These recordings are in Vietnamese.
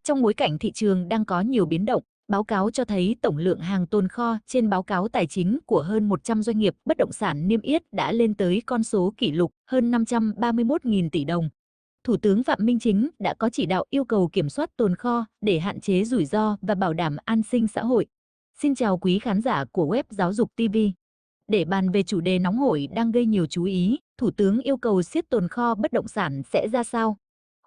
Trong bối cảnh thị trường đang có nhiều biến động, báo cáo cho thấy tổng lượng hàng tồn kho trên báo cáo tài chính của hơn 100 doanh nghiệp bất động sản niêm yết đã lên tới con số kỷ lục hơn 531.000 tỷ đồng. Thủ tướng Phạm Minh Chính đã có chỉ đạo yêu cầu kiểm soát tồn kho để hạn chế rủi ro và bảo đảm an sinh xã hội. Xin chào quý khán giả của web Giáo dục TV. Để bàn về chủ đề nóng hổi đang gây nhiều chú ý, Thủ tướng yêu cầu siết tồn kho bất động sản sẽ ra sao?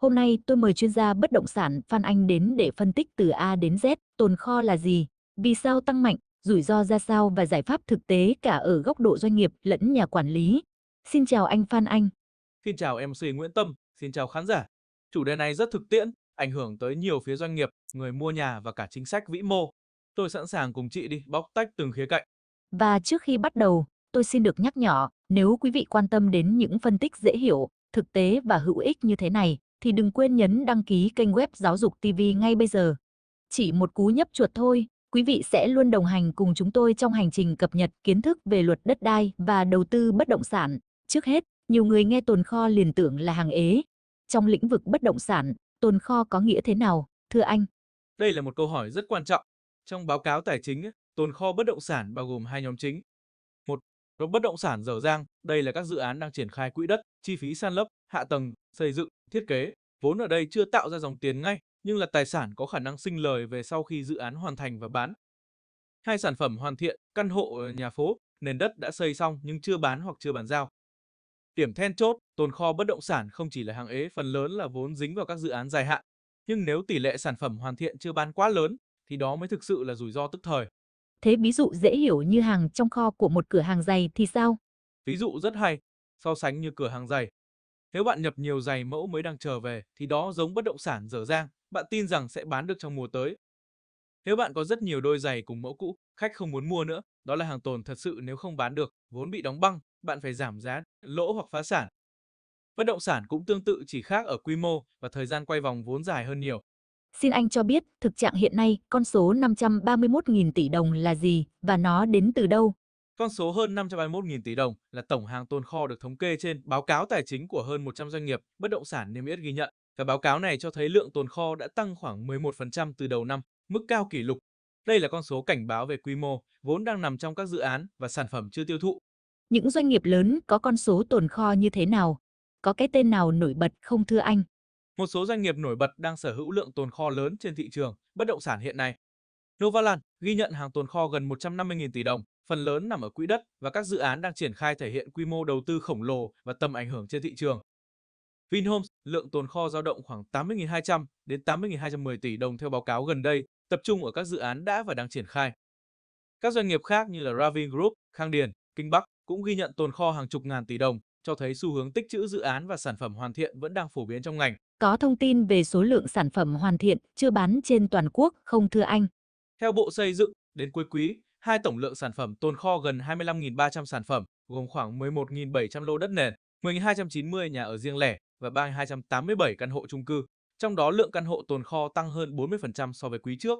Hôm nay tôi mời chuyên gia bất động sản Phan Anh đến để phân tích từ A đến Z, tồn kho là gì, vì sao tăng mạnh, rủi ro ra sao và giải pháp thực tế cả ở góc độ doanh nghiệp lẫn nhà quản lý. Xin chào anh Phan Anh. Xin chào MC Nguyễn Tâm, xin chào khán giả. Chủ đề này rất thực tiễn, ảnh hưởng tới nhiều phía doanh nghiệp, người mua nhà và cả chính sách vĩ mô. Tôi sẵn sàng cùng chị đi bóc tách từng khía cạnh. Và trước khi bắt đầu, tôi xin được nhắc nhở, nếu quý vị quan tâm đến những phân tích dễ hiểu, thực tế và hữu ích như thế này, thì đừng quên nhấn đăng ký kênh web Giáo dục TV ngay bây giờ. Chỉ một cú nhấp chuột thôi, quý vị sẽ luôn đồng hành cùng chúng tôi trong hành trình cập nhật kiến thức về luật đất đai và đầu tư bất động sản. Trước hết, nhiều người nghe tồn kho liền tưởng là hàng ế. Trong lĩnh vực bất động sản, tồn kho có nghĩa thế nào, thưa anh? Đây là một câu hỏi rất quan trọng. Trong báo cáo tài chính, tồn kho bất động sản bao gồm hai nhóm chính. Một, nhóm bất động sản dở dang, đây là các dự án đang triển khai quỹ đất, chi phí san lấp, hạ tầng, xây dựng, thiết kế. Vốn ở đây chưa tạo ra dòng tiền ngay, nhưng là tài sản có khả năng sinh lời về sau khi dự án hoàn thành và bán. Hai, sản phẩm hoàn thiện, căn hộ ở nhà phố, nền đất đã xây xong nhưng chưa bán hoặc chưa bàn giao. Điểm then chốt, tồn kho bất động sản không chỉ là hàng ế, phần lớn là vốn dính vào các dự án dài hạn. Nhưng nếu tỷ lệ sản phẩm hoàn thiện chưa bán quá lớn, thì đó mới thực sự là rủi ro tức thời. Thế ví dụ dễ hiểu như hàng trong kho của một cửa hàng giày thì sao? Ví dụ rất hay, so sánh như cửa hàng giày. Nếu bạn nhập nhiều giày mẫu mới đang chờ về, thì đó giống bất động sản dở dang, bạn tin rằng sẽ bán được trong mùa tới. Nếu bạn có rất nhiều đôi giày cùng mẫu cũ, khách không muốn mua nữa, đó là hàng tồn thật sự. Nếu không bán được, vốn bị đóng băng, bạn phải giảm giá, lỗ hoặc phá sản. Bất động sản cũng tương tự, chỉ khác ở quy mô và thời gian quay vòng vốn dài hơn nhiều. Xin anh cho biết thực trạng hiện nay con số 531.000 tỷ đồng là gì và nó đến từ đâu? Con số hơn 531.000 tỷ đồng là tổng hàng tồn kho được thống kê trên báo cáo tài chính của hơn 100 doanh nghiệp bất động sản niêm yết ghi nhận. Và báo cáo này cho thấy lượng tồn kho đã tăng khoảng 11% từ đầu năm, mức cao kỷ lục. Đây là con số cảnh báo về quy mô, vốn đang nằm trong các dự án và sản phẩm chưa tiêu thụ. Những doanh nghiệp lớn có con số tồn kho như thế nào? Có cái tên nào nổi bật không thưa anh? Một số doanh nghiệp nổi bật đang sở hữu lượng tồn kho lớn trên thị trường bất động sản hiện nay. Novaland ghi nhận hàng tồn kho gần 150.000 tỷ đồng, phần lớn nằm ở quỹ đất và các dự án đang triển khai thể hiện quy mô đầu tư khổng lồ và tầm ảnh hưởng trên thị trường. Vinhomes, lượng tồn kho dao động khoảng 80.200 đến 80.210 tỷ đồng theo báo cáo gần đây, tập trung ở các dự án đã và đang triển khai. Các doanh nghiệp khác như là Ravin Group, Khang Điền, Kinh Bắc cũng ghi nhận tồn kho hàng chục ngàn tỷ đồng, cho thấy xu hướng tích trữ dự án và sản phẩm hoàn thiện vẫn đang phổ biến trong ngành. Có thông tin về số lượng sản phẩm hoàn thiện chưa bán trên toàn quốc không thưa anh? Theo Bộ Xây dựng, đến cuối quý, tổng lượng sản phẩm tồn kho gần 25.300 sản phẩm, gồm khoảng 11.700 lô đất nền, 10.290 nhà ở riêng lẻ và 3.287 căn hộ chung cư. Trong đó lượng căn hộ tồn kho tăng hơn 40% so với quý trước.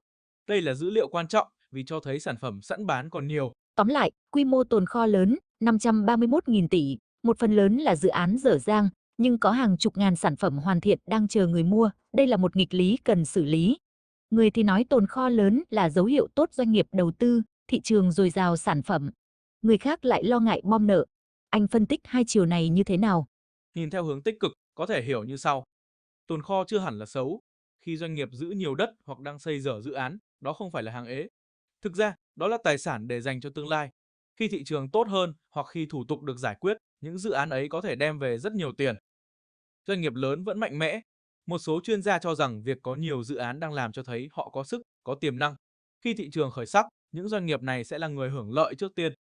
Đây là dữ liệu quan trọng vì cho thấy sản phẩm sẵn bán còn nhiều. Tóm lại, quy mô tồn kho lớn, 531.000 tỷ, một phần lớn là dự án dở dang, nhưng có hàng chục ngàn sản phẩm hoàn thiện đang chờ người mua. Đây là một nghịch lý cần xử lý. Người thì nói tồn kho lớn là dấu hiệu tốt doanh nghiệp đầu tư, thị trường dồi dào sản phẩm. Người khác lại lo ngại bom nợ. Anh phân tích hai chiều này như thế nào? Nhìn theo hướng tích cực, có thể hiểu như sau. Tồn kho chưa hẳn là xấu. Khi doanh nghiệp giữ nhiều đất hoặc đang xây dở dự án, đó không phải là hàng ế. Thực ra, đó là tài sản để dành cho tương lai. Khi thị trường tốt hơn hoặc khi thủ tục được giải quyết, những dự án ấy có thể đem về rất nhiều tiền. Doanh nghiệp lớn vẫn mạnh mẽ. Một số chuyên gia cho rằng việc có nhiều dự án đang làm cho thấy họ có sức, có tiềm năng. Khi thị trường khởi sắc, những doanh nghiệp này sẽ là người hưởng lợi trước tiên.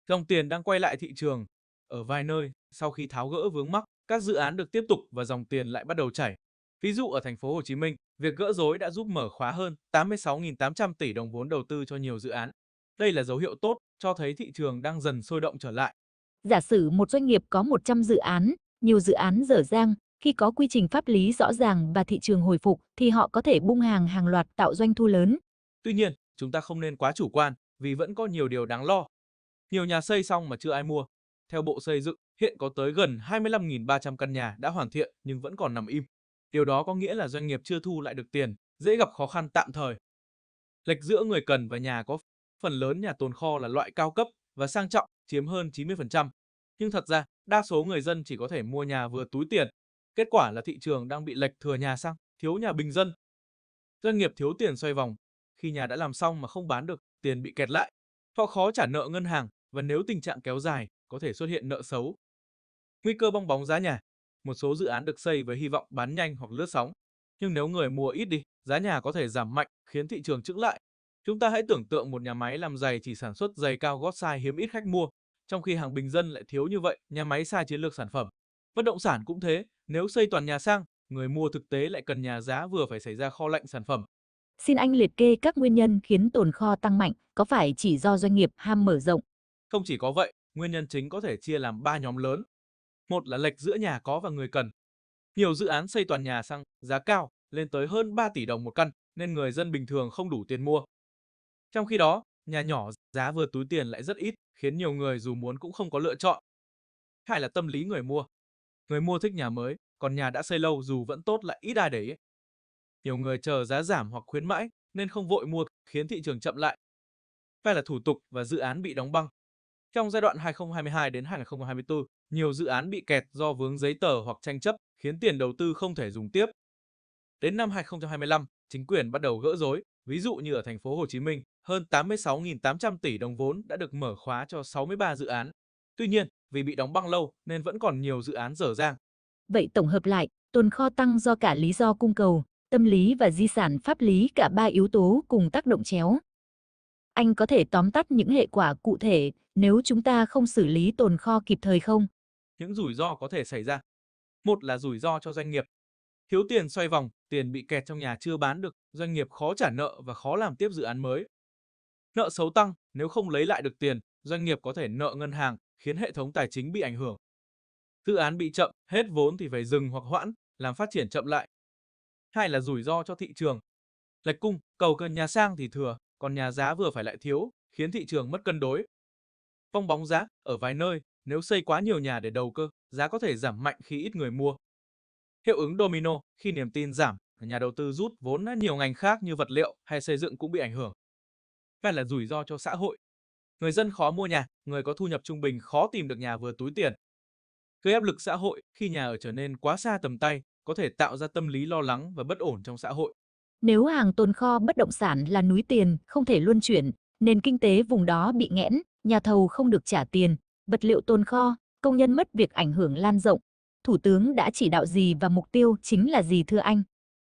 Dòng tiền đang quay lại thị trường. Ở vài nơi, sau khi tháo gỡ vướng mắc, các dự án được tiếp tục và dòng tiền lại bắt đầu chảy. Ví dụ ở thành phố Hồ Chí Minh, việc gỡ rối đã giúp mở khóa hơn 86.800 tỷ đồng vốn đầu tư cho nhiều dự án. Đây là dấu hiệu tốt, cho thấy thị trường đang dần sôi động trở lại. Giả sử một doanh nghiệp có 100 dự án, nhiều dự án dở dang, khi có quy trình pháp lý rõ ràng và thị trường hồi phục thì họ có thể bung hàng loạt tạo doanh thu lớn. Tuy nhiên, chúng ta không nên quá chủ quan vì vẫn có nhiều điều đáng lo. Nhiều nhà xây xong mà chưa ai mua. Theo Bộ Xây dựng, hiện có tới gần 25.300 căn nhà đã hoàn thiện nhưng vẫn còn nằm im. Điều đó có nghĩa là doanh nghiệp chưa thu lại được tiền dễ gặp khó khăn tạm thời. Lệch giữa người cần và nhà có phần lớn nhà tồn kho là loại cao cấp và sang trọng, chiếm hơn 90%. Nhưng thật ra, đa số người dân chỉ có thể mua nhà vừa túi tiền. Kết quả là thị trường đang bị lệch thừa nhà sang, thiếu nhà bình dân. Doanh nghiệp thiếu tiền xoay vòng, khi nhà đã làm xong mà không bán được, tiền bị kẹt lại. Họ khó trả nợ ngân hàng và nếu tình trạng kéo dài, có thể xuất hiện nợ xấu. Nguy cơ bong bóng giá nhà. Một số dự án được xây với hy vọng bán nhanh hoặc lướt sóng. Nhưng nếu người mua ít đi, giá nhà có thể giảm mạnh, khiến thị trường chững lại. Chúng ta hãy tưởng tượng một nhà máy làm giày chỉ sản xuất giày cao gót size hiếm ít khách mua, trong khi hàng bình dân lại thiếu như vậy, nhà máy sai chiến lược sản phẩm. Bất động sản cũng thế, nếu xây toàn nhà sang, người mua thực tế lại cần nhà giá vừa phải xảy ra kho lạnh sản phẩm. Xin anh liệt kê các nguyên nhân khiến tồn kho tăng mạnh, có phải chỉ do doanh nghiệp ham mở rộng? Không chỉ có vậy, nguyên nhân chính có thể chia làm 3 nhóm lớn. Một là lệch giữa nhà có và người cần. Nhiều dự án xây toàn nhà sang giá cao, lên tới hơn 3 tỷ đồng một căn, nên người dân bình thường không đủ tiền mua. Trong khi đó, nhà nhỏ giá vừa túi tiền lại rất ít, khiến nhiều người dù muốn cũng không có lựa chọn. Hai là tâm lý người mua. Người mua thích nhà mới, còn nhà đã xây lâu dù vẫn tốt lại ít ai để ý. Nhiều người chờ giá giảm hoặc khuyến mãi nên không vội mua, khiến thị trường chậm lại. Hai là thủ tục và dự án bị đóng băng. Trong giai đoạn 2022 đến 2024, nhiều dự án bị kẹt do vướng giấy tờ hoặc tranh chấp, khiến tiền đầu tư không thể dùng tiếp. Đến năm 2025, chính quyền bắt đầu gỡ rối, ví dụ như ở thành phố Hồ Chí Minh, hơn 86.800 tỷ đồng vốn đã được mở khóa cho 63 dự án. Tuy nhiên, vì bị đóng băng lâu nên vẫn còn nhiều dự án dở dang. Vậy tổng hợp lại, tồn kho tăng do cả lý do cung cầu, tâm lý và di sản pháp lý, cả ba yếu tố cùng tác động chéo. Anh có thể tóm tắt những hệ quả cụ thể nếu chúng ta không xử lý tồn kho kịp thời không? Những rủi ro có thể xảy ra. Một là rủi ro cho doanh nghiệp. Thiếu tiền xoay vòng, tiền bị kẹt trong nhà chưa bán được, doanh nghiệp khó trả nợ và khó làm tiếp dự án mới. Nợ xấu tăng, nếu không lấy lại được tiền, doanh nghiệp có thể nợ ngân hàng, khiến hệ thống tài chính bị ảnh hưởng. Dự án bị chậm, hết vốn thì phải dừng hoặc hoãn, làm phát triển chậm lại. Hai là rủi ro cho thị trường. Lệch cung, cầu cần nhà sang thì thừa, còn nhà giá vừa phải lại thiếu, khiến thị trường mất cân đối. Bong bóng giá, ở vài nơi, nếu xây quá nhiều nhà để đầu cơ, giá có thể giảm mạnh khi ít người mua. Hiệu ứng domino, khi niềm tin giảm, nhà đầu tư rút vốn, nhiều ngành khác như vật liệu hay xây dựng cũng bị ảnh hưởng. Và là rủi ro cho xã hội. Người dân khó mua nhà, người có thu nhập trung bình khó tìm được nhà vừa túi tiền. Gây áp lực xã hội, khi nhà ở trở nên quá xa tầm tay, có thể tạo ra tâm lý lo lắng và bất ổn trong xã hội. Nếu hàng tồn kho bất động sản là núi tiền, không thể luân chuyển, nền kinh tế vùng đó bị nghẽn, nhà thầu không được trả tiền, vật liệu tồn kho, công nhân mất việc, ảnh hưởng lan rộng. Thủ tướng đã chỉ đạo gì và mục tiêu chính là gì thưa anh?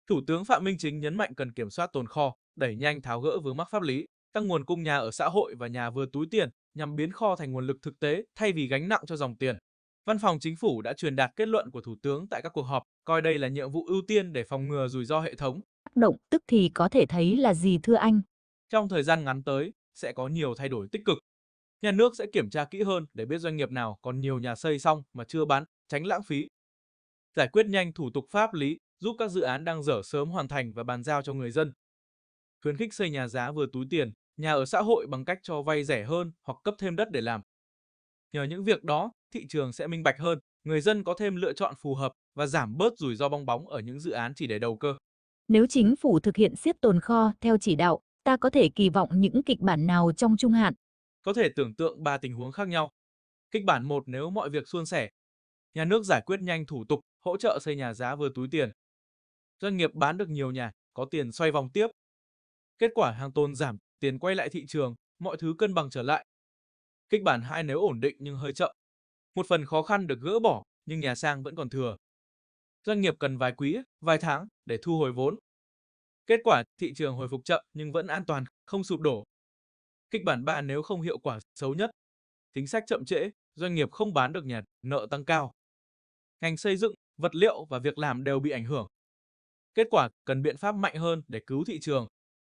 Thủ tướng Phạm Minh Chính nhấn mạnh cần kiểm soát tồn kho, đẩy nhanh tháo gỡ vướng mắc pháp lý, tăng nguồn cung nhà ở xã hội và nhà vừa túi tiền nhằm biến kho thành nguồn lực thực tế thay vì gánh nặng cho dòng tiền. Văn phòng Chính phủ đã truyền đạt kết luận của Thủ tướng tại các cuộc họp, coi đây là nhiệm vụ ưu tiên để phòng ngừa rủi ro hệ thống. Tác động tức thì có thể thấy là gì thưa anh? Trong thời gian ngắn tới, sẽ có nhiều thay đổi tích cực. Nhà nước sẽ kiểm tra kỹ hơn để biết doanh nghiệp nào còn nhiều nhà xây xong mà chưa bán, tránh lãng phí. Giải quyết nhanh thủ tục pháp lý, giúp các dự án đang dở sớm hoàn thành và bàn giao cho người dân. Khuyến khích xây nhà giá vừa túi tiền, nhà ở xã hội bằng cách cho vay rẻ hơn hoặc cấp thêm đất để làm. Nhờ những việc đó, thị trường sẽ minh bạch hơn, người dân có thêm lựa chọn phù hợp và giảm bớt rủi ro bong bóng ở những dự án chỉ để đầu cơ. Nếu chính phủ thực hiện siết tồn kho theo chỉ đạo, ta có thể kỳ vọng những kịch bản nào trong trung hạn? Có thể tưởng tượng 3 tình huống khác nhau. Kịch bản 1 nếu mọi việc suôn sẻ. Nhà nước giải quyết nhanh thủ tục, hỗ trợ xây nhà giá vừa túi tiền. Doanh nghiệp bán được nhiều nhà, có tiền xoay vòng tiếp. Kết quả hàng tồn giảm, tiền quay lại thị trường, mọi thứ cân bằng trở lại. Kịch bản 2 nếu ổn định nhưng hơi chậm. Một phần khó khăn được gỡ bỏ, nhưng nhà sang vẫn còn thừa. Doanh nghiệp cần vài quý, vài tháng để thu hồi vốn. Kết quả thị trường hồi phục chậm nhưng vẫn an toàn, không sụp đổ. Kịch bản 3 nếu không hiệu quả xấu nhất. Chính sách chậm trễ, doanh nghiệp không bán được nhà, nợ tăng cao. Ngành xây dựng, vật liệu và việc làm đều bị ảnh hưởng. Kết quả cần biện pháp mạnh hơn để cứu thị trường.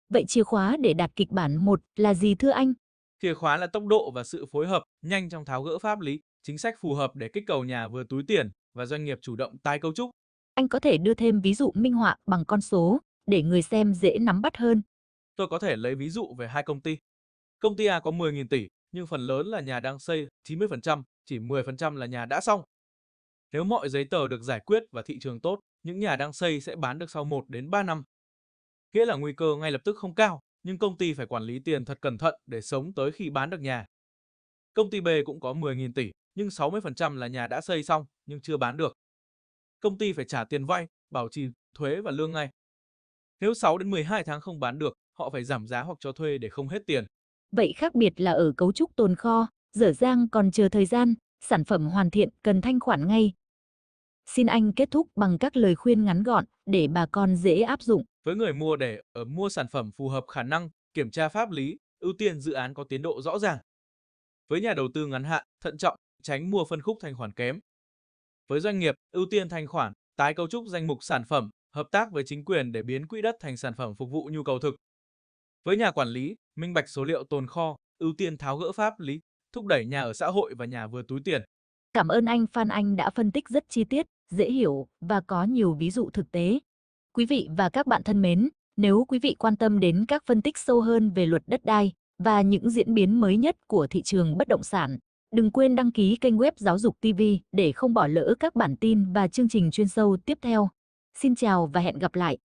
Vậy chìa khóa để đạt kịch bản 1 là gì thưa anh? Chìa khóa là tốc độ và sự phối hợp nhanh trong tháo gỡ pháp lý, chính sách phù hợp để kích cầu nhà vừa túi tiền và doanh nghiệp chủ động tái cấu trúc. Anh có thể đưa thêm ví dụ minh họa bằng con số để người xem dễ nắm bắt hơn. Tôi có thể lấy ví dụ về hai công ty. Công ty A có 10.000 tỷ, nhưng phần lớn là nhà đang xây 90%, chỉ 10% là nhà đã xong. Nếu mọi giấy tờ được giải quyết và thị trường tốt, những nhà đang xây sẽ bán được sau 1 đến 3 năm. nghĩa là nguy cơ ngay lập tức không cao, nhưng công ty phải quản lý tiền thật cẩn thận để sống tới khi bán được nhà. Công ty B cũng có 10.000 tỷ, nhưng 60% là nhà đã xây xong nhưng chưa bán được. Công ty phải trả tiền vay, bảo trì, thuế và lương ngay. Nếu 6 đến 12 tháng không bán được, họ phải giảm giá hoặc cho thuê để không hết tiền. Vậy khác biệt là ở cấu trúc tồn kho, dở dang còn chờ thời gian, sản phẩm hoàn thiện cần thanh khoản ngay. Xin anh kết thúc bằng các lời khuyên ngắn gọn để bà con dễ áp dụng. Với người mua để mua sản phẩm phù hợp khả năng, kiểm tra pháp lý, ưu tiên dự án có tiến độ rõ ràng. Với nhà đầu tư ngắn hạn, thận trọng, tránh mua phân khúc thanh khoản kém. Với doanh nghiệp, ưu tiên thanh khoản, tái cấu trúc danh mục sản phẩm, hợp tác với chính quyền để biến quỹ đất thành sản phẩm phục vụ nhu cầu thực. Với nhà quản lý, minh bạch số liệu tồn kho, ưu tiên tháo gỡ pháp lý, thúc đẩy nhà ở xã hội và nhà vừa túi tiền. Cảm ơn anh Phan Anh đã phân tích rất chi tiết, dễ hiểu và có nhiều ví dụ thực tế. Quý vị và các bạn thân mến, nếu quý vị quan tâm đến các phân tích sâu hơn về luật đất đai và những diễn biến mới nhất của thị trường bất động sản, đừng quên đăng ký kênh web Giáo dục TV để không bỏ lỡ các bản tin và chương trình chuyên sâu tiếp theo. Xin chào và hẹn gặp lại!